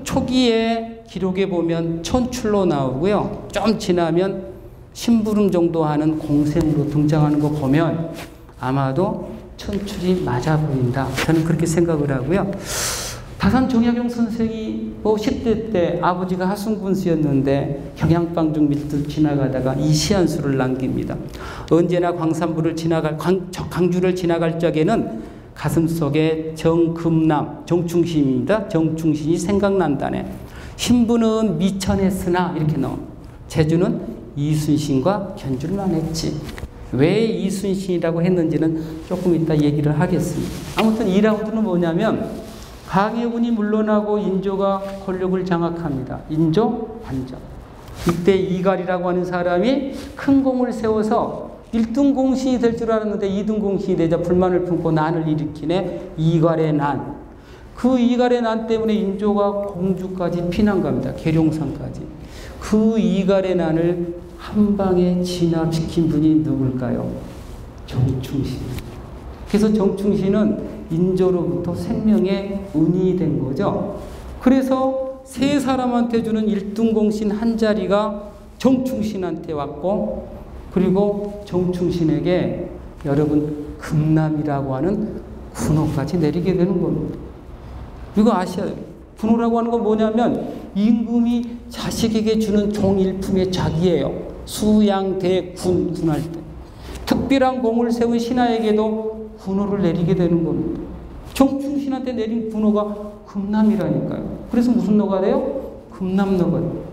초기에 기록에 보면 천출로 나오고요. 좀 지나면 심부름 정도 하는 공생으로 등장하는 거 보면 아마도 천출이 맞아 보인다. 저는 그렇게 생각을 하고요. 다산 정약용 선생이 10대 때 아버지가 하순군수였는데 경양방중 밑을 지나가다가 이 시한수를 남깁니다. 언제나 광산부를 강주를 지나갈 적에는 가슴속에 정금남, 정충신입니다. 정충신이 생각난다네. 신부는 미천했으나 이렇게 나옵니다. 제주는 이순신과 견줄만 했지. 왜 이순신이라고 했는지는 조금 이따 얘기를 하겠습니다. 아무튼 2라운드는 뭐냐면 강해군이 물러나고 인조가 권력을 장악합니다. 인조, 반정. 이때 이갈이라고 하는 사람이 큰 공을 세워서 1등 공신이 될 줄 알았는데 2등 공신이 되자 불만을 품고 난을 일으키네. 이갈의 난. 그 이갈의 난 때문에 인조가 공주까지 피난갑니다. 계룡산까지. 그 이갈의 난을 한 방에 진압시킨 분이 누굴까요? 정충신. 그래서 정충신은 인조로부터 생명의 은인이 된 거죠. 그래서 세 사람한테 주는 1등 공신 한 자리가 정충신한테 왔고, 그리고 정충신에게 여러분 금남이라고 하는 군호까지 내리게 되는 겁니다. 이거 아셔야 돼요. 군호라고 하는 건 뭐냐면 임금이 자식에게 주는 종일품의 작이에요. 수양대군 군할 때 특별한 공을 세운 신하에게도 군호를 내리게 되는 겁니다. 정충신한테 내린 군호가 금남이라니까요. 그래서 무슨 노가 돼요? 금남노가 돼요.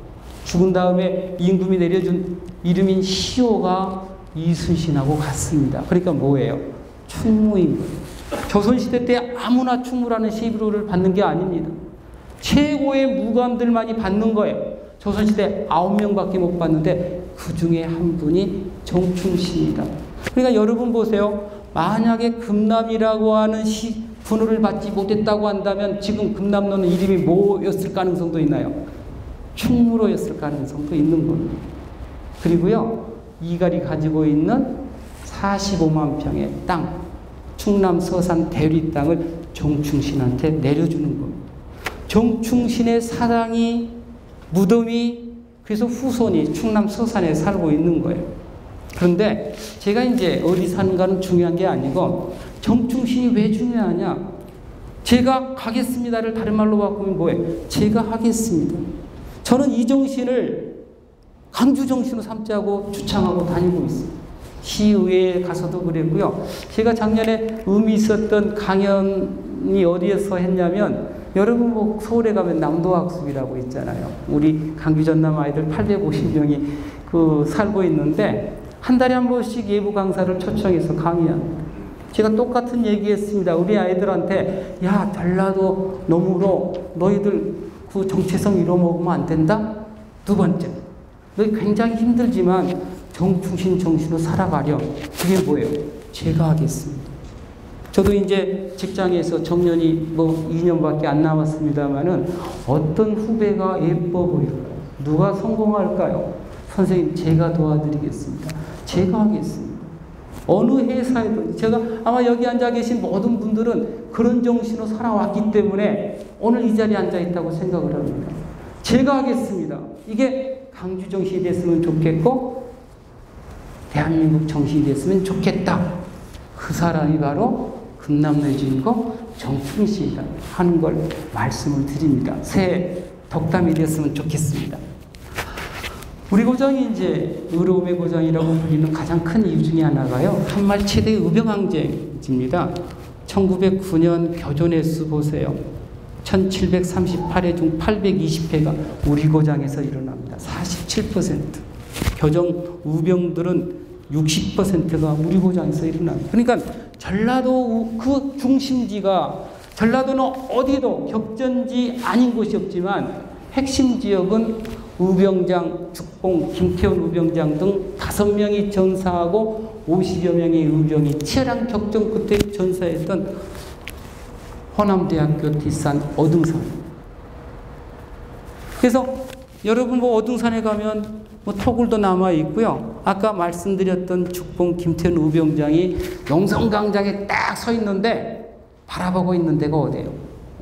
죽은 다음에 임금이 내려준 이름인 시호가 이순신하고 같습니다. 그러니까 뭐예요? 충무인 거예요. 조선시대 때 아무나 충무라는 시비를 받는 게 아닙니다. 최고의 무관들만이 받는 거예요. 조선시대 9명밖에 못 받는데 그 중에 한 분이 정충신이다. 그러니까 여러분 보세요. 만약에 금남이라고 하는 군호를 받지 못했다고 한다면 지금 금남로는 이름이 뭐였을 가능성도 있나요? 충무로였을 가능성도 있는 겁니다. 그리고요, 이갈이 가지고 있는 45만 평의 땅, 충남 서산 대리 땅을 정충신한테 내려주는 겁니다. 정충신의 사랑이, 무덤이, 그래서 후손이 충남 서산에 살고 있는 거예요. 그런데 제가 이제 어디 사는가는 중요한 게 아니고 정충신이 왜 중요하냐? 제가 가겠습니다를 다른 말로 바꾸면 뭐예요? 제가 하겠습니다. 저는 이 정신을 강주 정신으로 삼자고 주창하고 다니고 있습니다. 시의회에 가서도 그랬고요. 제가 작년에 의미 있었던 강연이 어디에서 했냐면, 여러분 뭐 서울에 가면 남도학습이라고 있잖아요. 우리 강주 전남 아이들 850명이 살고 있는데 한 달에 한 번씩 예부 강사를 초청해서 강의합니다. 제가 똑같은 얘기했습니다. 우리 아이들한테, 야, 전라도 너무로 너희들 그 정체성 잃어먹으면 안 된다. 두 번째, 너희 굉장히 힘들지만 정충신 정신으로 살아가려. 그게 뭐예요? 제가 하겠습니다. 저도 이제 직장에서 정년이 뭐 2년밖에 안 남았습니다만은 어떤 후배가 예뻐 보일까요? 누가 성공할까요? 선생님, 제가 도와드리겠습니다. 제가 하겠습니다. 어느 회사에도, 제가 아마 여기 앉아 계신 모든 분들은 그런 정신으로 살아왔기 때문에 오늘 이 자리에 앉아 있다고 생각을 합니다. 제가 하겠습니다. 이게 강주 정신이 됐으면 좋겠고 대한민국 정신이 됐으면 좋겠다. 그 사람이 바로 금남로의 주인공 정충신이다 하는 걸 말씀을 드립니다. 새해 덕담이 됐으면 좋겠습니다. 우리 고장이 이제 의로움의 고장이라고 불리는 가장 큰 이유 중에 하나가요, 한말 최대 의병항쟁입니다. 1909년 교전의 수 보세요. 1738회 중 820회가 우리 고장에서 일어납니다. 47%. 교정 우병들은 60%가 우리 고장에서 일어납니다. 그러니까 전라도 그 중심지가, 전라도는 어디도 격전지 아닌 곳이 없지만 핵심 지역은 우병장, 죽봉, 김태훈 우병장 등 5명이 전사하고 50여 명의 의병이 치열한 격전 끝에 전사했던 호남대학교 뒷산 어등산. 그래서 여러분 뭐 어등산에 가면 뭐 토굴도 남아 있고요. 아까 말씀드렸던 죽봉 김태훈 우병장이 용성강장에 딱 서 있는데 바라보고 있는 데가 어디예요?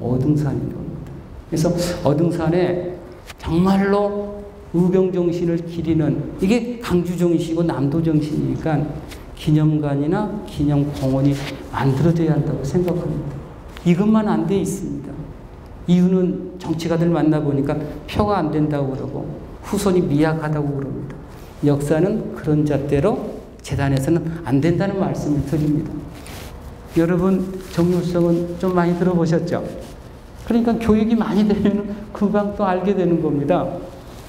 어등산인 겁니다. 그래서 어등산에 정말로 의병정신을 기리는, 이게 강주정신이고 남도정신이니까 기념관이나 기념공원이 만들어져야 한다고 생각합니다. 이것만 안 돼 있습니다. 이유는 정치가들 만나보니까 표가 안 된다고 그러고 후손이 미약하다고 그럽니다. 역사는 그런 잣대로 재단에서는 안 된다는 말씀을 드립니다. 여러분 정율성은 좀 많이 들어보셨죠? 그러니까 교육이 많이 되면 금방 또 알게 되는 겁니다.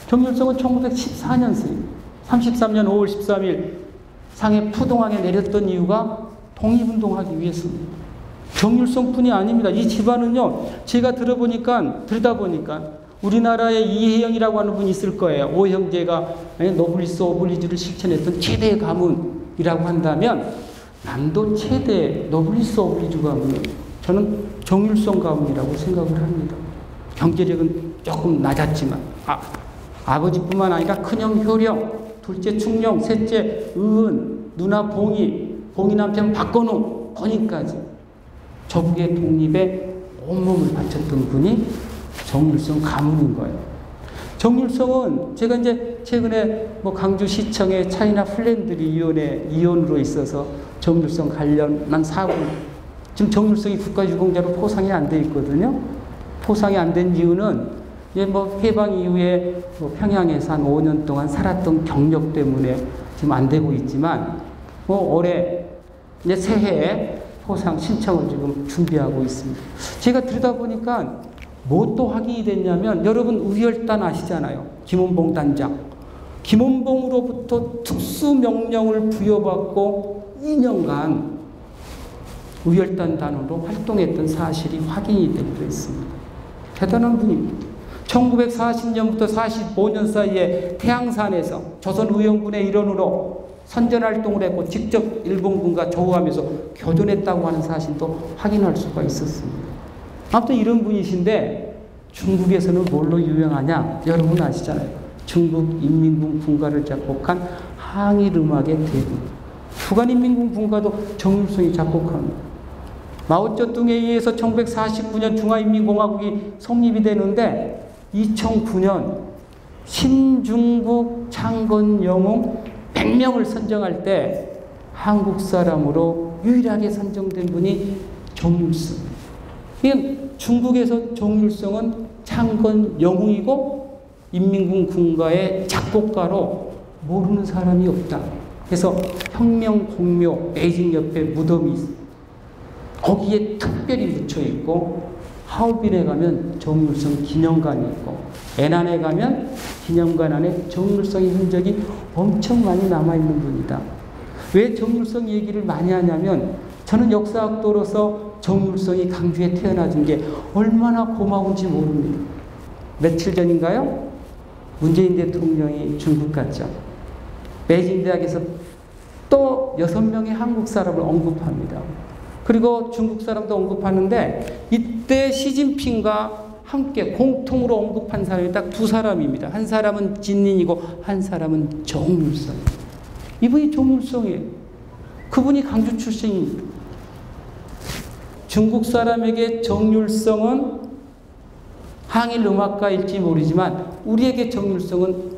정율성은 1914년생, 33년 5월 13일 상해 푸동항에 내렸던 이유가 독립운동하기 위해서입니다. 정율성뿐이 아닙니다. 이 집안은요, 제가 들여다 보니까 우리나라에 이혜영이라고 하는 분이 있을 거예요. 오형제가 노블리스 오블리주를 실천했던 최대의 가문이라고 한다면 남도 최대 노블리스 오블리주 가문은 저는 정율성 가문이라고 생각을 합니다. 경제력은 조금 낮았지만 아버지뿐만 아니라 큰형 효령, 둘째 충령, 셋째 의은, 누나 봉이, 봉이 남편 박건웅, 권인까지 조국의 독립에 온몸을 바쳤던 분이 정률성 가문인 거예요. 정률성은 제가 이제 최근에 뭐 강주시청의 차이나 플랜들이 이혼으로 있어서 정률성 관련한 사고, 지금 정률성이 국가유공자로 포상이 안 돼 있거든요. 포상이 안 된 이유는 이제 뭐 해방 이후에 뭐 평양에서 한 5년 동안 살았던 경력 때문에 지금 안 되고 있지만, 뭐 올해 이제 새해에 포상 신청을 지금 준비하고 있습니다. 제가 들여다보니까 뭐 또 확인이 됐냐면, 여러분 우열단 아시잖아요. 김원봉 단장. 김원봉으로부터 특수명령을 부여받고 2년간 우열단 단원으로 활동했던 사실이 확인이 되기도 했습니다. 대단한 분입니다. 1940년부터 45년 사이에 태양산에서 조선의용군의 일원으로 선전활동을 했고 직접 일본군과 조우하면서 교전했다고 하는 사실도 확인할 수가 있었습니다. 아무튼 이런 분이신데 중국에서는 뭘로 유명하냐? 여러분 아시잖아요. 중국 인민군 군가를 작곡한 항일음악의 대부. 북한인민군 군가도 정률성이 작곡합니다. 마오쩌둥에 의해서 1949년 중화인민공화국이 성립이 되는데 2009년 신중국 창건 영웅 100명을 선정할 때 한국 사람으로 유일하게 선정된 분이 정률성. 중국에서 정률성은 창건 영웅이고 인민군 군가의 작곡가로 모르는 사람이 없다. 그래서 혁명 공묘 베이징 옆에 무덤이 거기에 특별히 묻혀 있고, 하얼빈에 가면 정률성 기념관이 있고, 애난에 가면 기념관 안에 정률성의 흔적이 엄청 많이 남아있는 분이다. 왜 정률성 얘기를 많이 하냐면, 저는 역사학도로서 정률성이 강주에 태어나준 게 얼마나 고마운지 모릅니다. 며칠 전인가요? 문재인 대통령이 중국 갔죠. 베이징 대학에서 또 6명의 한국 사람을 언급합니다. 그리고 중국 사람도 언급하는데, 이때 시진핑과 함께 공통으로 언급한 사람이 딱 2사람입니다. 한 사람은 진린이고 한 사람은 정률성. 이분이 정률성이에요. 그분이 강주 출신입니다. 중국 사람에게 정률성은 항일 음악가일지 모르지만 우리에게 정률성은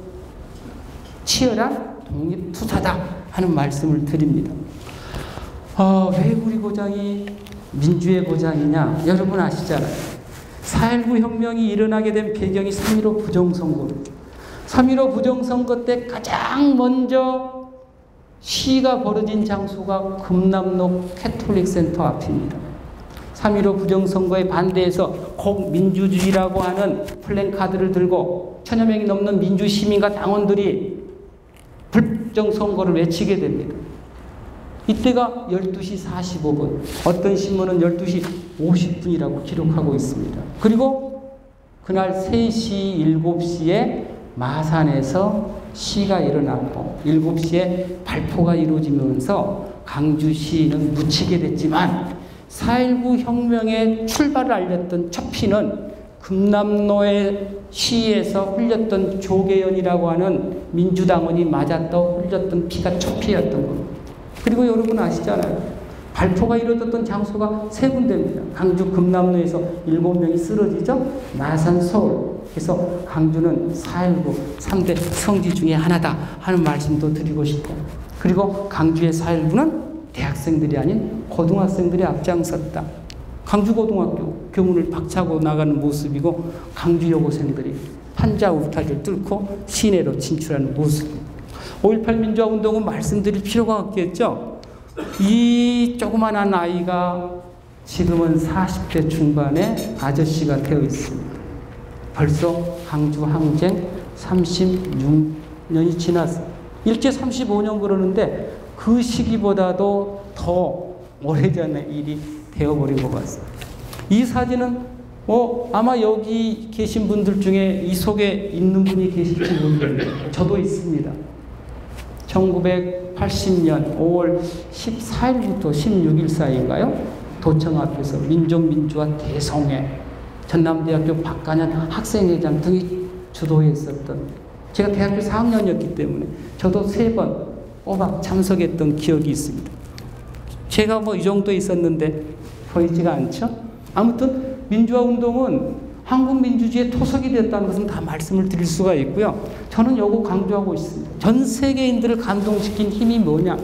치열한 독립투사다 하는 말씀을 드립니다. 왜 우리 고장이 민주의 고장이냐? 여러분 아시잖아요. 4.19 혁명이 일어나게 된 배경이 3.15 부정선거입니다. 3.15 부정선거 때 가장 먼저 시위가 벌어진 장소가 금남로 캐톨릭 센터 앞입니다. 3.15 부정선거에 반대해서 민주주의라고 하는 플랜카드를 들고 1000여 명이 넘는 민주시민과 당원들이 불정선거를 외치게 됩니다. 이때가 12시 45분, 어떤 신문은 12시 50분이라고 기록하고 있습니다. 그리고 그날 3시, 7시에 마산에서 시가 일어났고 7시에 발포가 이루어지면서 강주시는 묻히게 됐지만, 4.19 혁명의 출발을 알렸던 첫 피는 금남로의 시에서 흘렸던 조계연이라고 하는 민주당원이 맞았다 흘렸던 피가 첫 피였던 겁니다. 그리고 여러분 아시잖아요. 발포가 이루어졌던 장소가 3군데입니다. 강주 금남로에서 7명이 쓰러지죠. 마산 서울. 그래서 강주는 4.19 3대 성지 중에 하나다 하는 말씀도 드리고 싶고, 그리고 강주의 4.19는 대학생들이 아닌 고등학생들이 앞장섰다. 강주고등학교 교문을 박차고 나가는 모습이고, 강주 여고생들이 판자 울타리를 뚫고 시내로 진출하는 모습입니다. 5.18 민주화운동은 말씀드릴 필요가 없겠죠. 이 조그만한 아이가 지금은 40대 중반의 아저씨가 되어 있습니다. 벌써 강주 항쟁 36년이 지났어요. 일제 35년 그러는데 그 시기보다도 더 오래전의 일이 되어버린 것 같습니다. 이 사진은 아마 여기 계신 분들 중에 이 속에 있는 분이 계실지 모르겠는데 저도 있습니다. 1980년 5월 14일부터 16일 사이인가요? 도청 앞에서 민족민주화 대성회, 전남대학교 박관현 학생회장 등이 주도했었던, 제가 대학교 4학년이었기 때문에 저도 3번 꼬박 참석했던 기억이 있습니다. 제가 이 정도 있었는데 보이지가 않죠? 아무튼 민주화운동은 한국 민주주의의 토석이 됐다는 것은 다 말씀을 드릴 수가 있고요. 저는 요거 강조하고 있습니다. 전 세계인들을 감동시킨 힘이 뭐냐?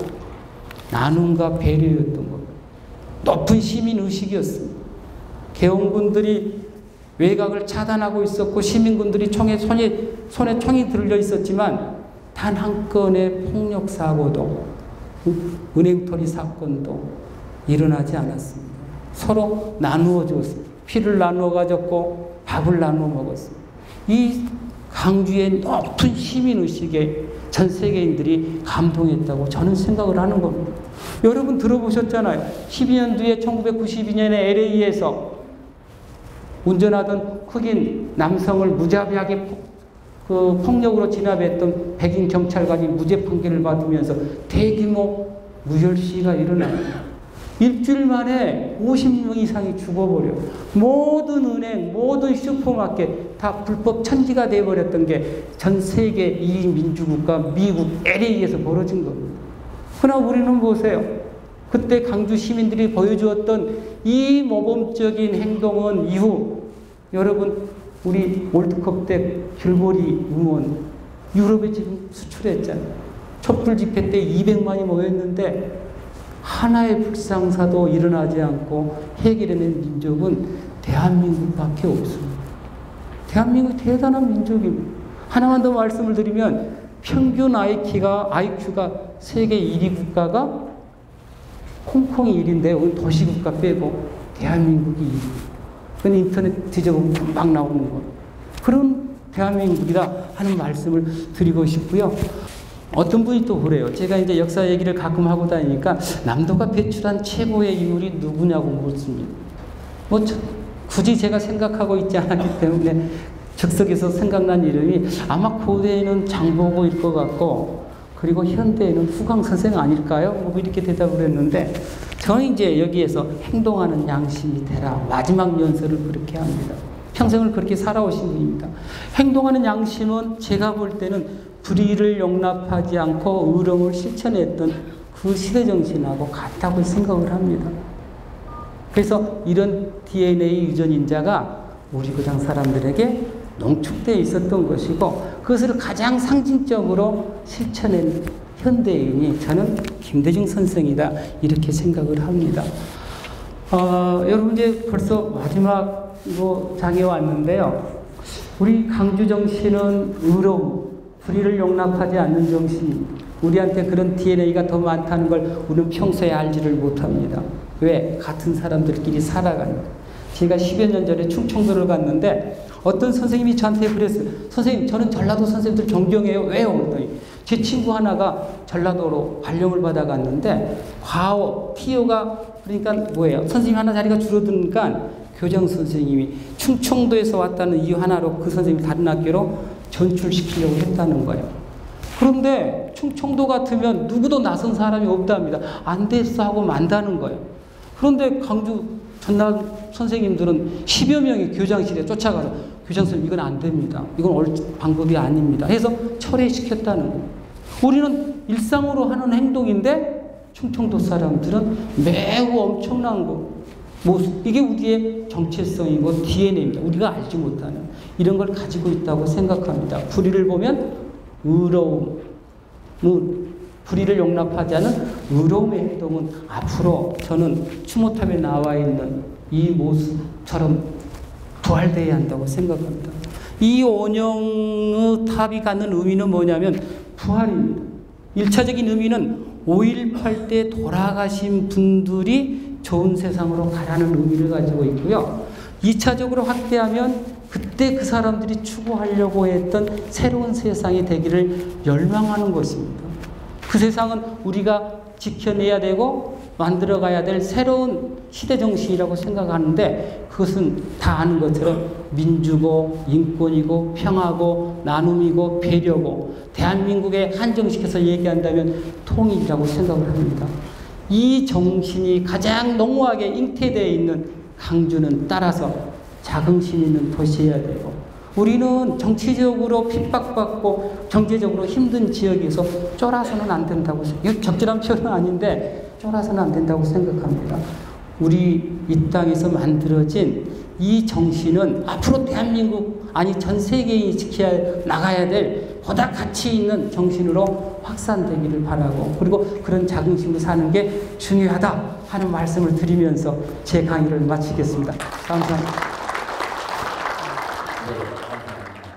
나눔과 배려였던 겁니다. 높은 시민의식이었습니다. 개헌군들이 외곽을 차단하고 있었고 시민군들이 손에 총이 들려 있었지만 단 한 건의 폭력사고도 은행토리 사건도 일어나지 않았습니다. 서로 나누어 줬습니다. 피를 나누어 가졌고 밥을 나누어 먹었습니다. 이 강주의 높은 시민의식에 전 세계인들이 감동했다고 저는 생각을 하는 겁니다. 여러분 들어보셨잖아요. 12년 뒤에 1992년에 LA에서 운전하던 흑인 남성을 무자비하게 폭력으로 진압했던 백인 경찰관이 무죄 판결을 받으면서 대규모 무혈 시위가 일어납니다. 일주일 만에 50명 이상이 죽어버려. 모든 은행, 모든 슈퍼마켓 다 불법 천지가 돼버렸던 게 전 세계 2위 민주국가 미국 LA에서 벌어진 겁니다. 그러나 우리는 보세요. 그때 강주 시민들이 보여주었던 이 모범적인 행동은 이후 여러분 우리 월드컵 때 길고리 응원 유럽에 지금 수출했잖아요. 촛불 집회 때 200만이 모였는데 하나의 불상사도 일어나지 않고 해결해낸 민족은 대한민국밖에 없습니다. 대한민국이 대단한 민족입니다. 하나만 더 말씀을 드리면 평균 IQ가 세계 1위 국가가 홍콩이 1위인데 도시국가 빼고 대한민국이 1위. 그건 인터넷 뒤져보면 금방 나오는 거예요. 그런 대한민국이다 하는 말씀을 드리고 싶고요. 어떤 분이 또 그래요. 제가 이제 역사 얘기를 가끔 하고 다니니까 남도가 배출한 최고의 인물이 누구냐고 묻습니다. 굳이 제가 생각하고 있지 않기 때문에 즉석에서 생각난 이름이 아마 고대에는 장보고일 것 같고 그리고 현대에는 후광 선생 아닐까요? 이렇게 대답을 했는데 저는 이제 여기에서 행동하는 양심이 되라. 마지막 연설을 그렇게 합니다. 평생을 그렇게 살아오신 분입니다. 행동하는 양심은 제가 볼 때는 불의를 용납하지 않고 의로움을 실천했던 그 시대정신하고 같다고 생각을 합니다. 그래서 이런 DNA 유전인자가 우리 고장 사람들에게 농축되어 있었던 것이고 그것을 가장 상징적으로 실천한 현대인이 저는 김대중 선생이다 이렇게 생각을 합니다. 여러분 이제 벌써 마지막 장에 왔는데요. 우리 강주 정신은 의로움, 불의를 용납하지 않는 정신입니다. 우리한테 그런 DNA가 더 많다는 걸 우리는 평소에 알지를 못합니다. 왜? 같은 사람들끼리 살아가니까. 제가 10여 년 전에 충청도를 갔는데 어떤 선생님이 저한테 그랬어요. 선생님, 저는 전라도 선생님들 존경해요. 왜요? 그랬더니 제 친구 하나가 전라도로 발령을 받아갔는데 과오, TO가 그러니까 뭐예요? 선생님 하나 자리가 줄어드니까 교장 선생님이 충청도에서 왔다는 이유 하나로 그 선생님이 다른 학교로 전출시키려고 했다는 거예요. 그런데 충청도 같으면 누구도 나선 사람이 없답니다. 안 됐어 하고 만다는 거예요. 그런데 강주 전남 선생님들은 10여 명이 교장실에 쫓아가서 교장 선생님 이건 안 됩니다. 이건 올 방법이 아닙니다. 해서 철회시켰다는 거예요. 우리는 일상으로 하는 행동인데 충청도 사람들은 매우 엄청난 거. 이게 우리의 정체성이고 DNA입니다. 우리가 알지 못하는 이런 걸 가지고 있다고 생각합니다. 불의를 보면 의로움, 불의를 용납하지 않은 의로움의 행동은 앞으로 저는 추모탑에 나와 있는 이 모습처럼 부활되어야 한다고 생각합니다. 이 원형의 탑이 갖는 의미는 뭐냐면 부활입니다. 1차적인 의미는 5.18 때 돌아가신 분들이 좋은 세상으로 가라는 의미를 가지고 있고요. 2차적으로 확대하면 그때 그 사람들이 추구하려고 했던 새로운 세상이 되기를 열망하는 것입니다. 그 세상은 우리가 지켜내야 되고 만들어가야 될 새로운 시대정신이라고 생각하는데 그것은 다 아는 것처럼 민주고 인권이고 평화고 나눔이고 배려고 대한민국에 한정시켜서 얘기한다면 통일이라고 생각을 합니다. 이 정신이 가장 농후하게 잉태되어 있는 강주는 따라서 자긍심 있는 도시여야 되고 우리는 정치적으로 핍박받고 경제적으로 힘든 지역에서 쫄아서는 안 된다고 생각합니다. 이거 적절한 표현은 아닌데 쫄아서는 안 된다고 생각합니다. 우리 이 땅에서 만들어진 이 정신은 앞으로 대한민국 아니 전 세계인이 지켜야 나가야 될 보다 가치 있는 정신으로 확산되기를 바라고 그리고 그런 자긍심으로 사는 게 중요하다 하는 말씀을 드리면서 제 강의를 마치겠습니다. 감사합니다. 네, 감사합니다.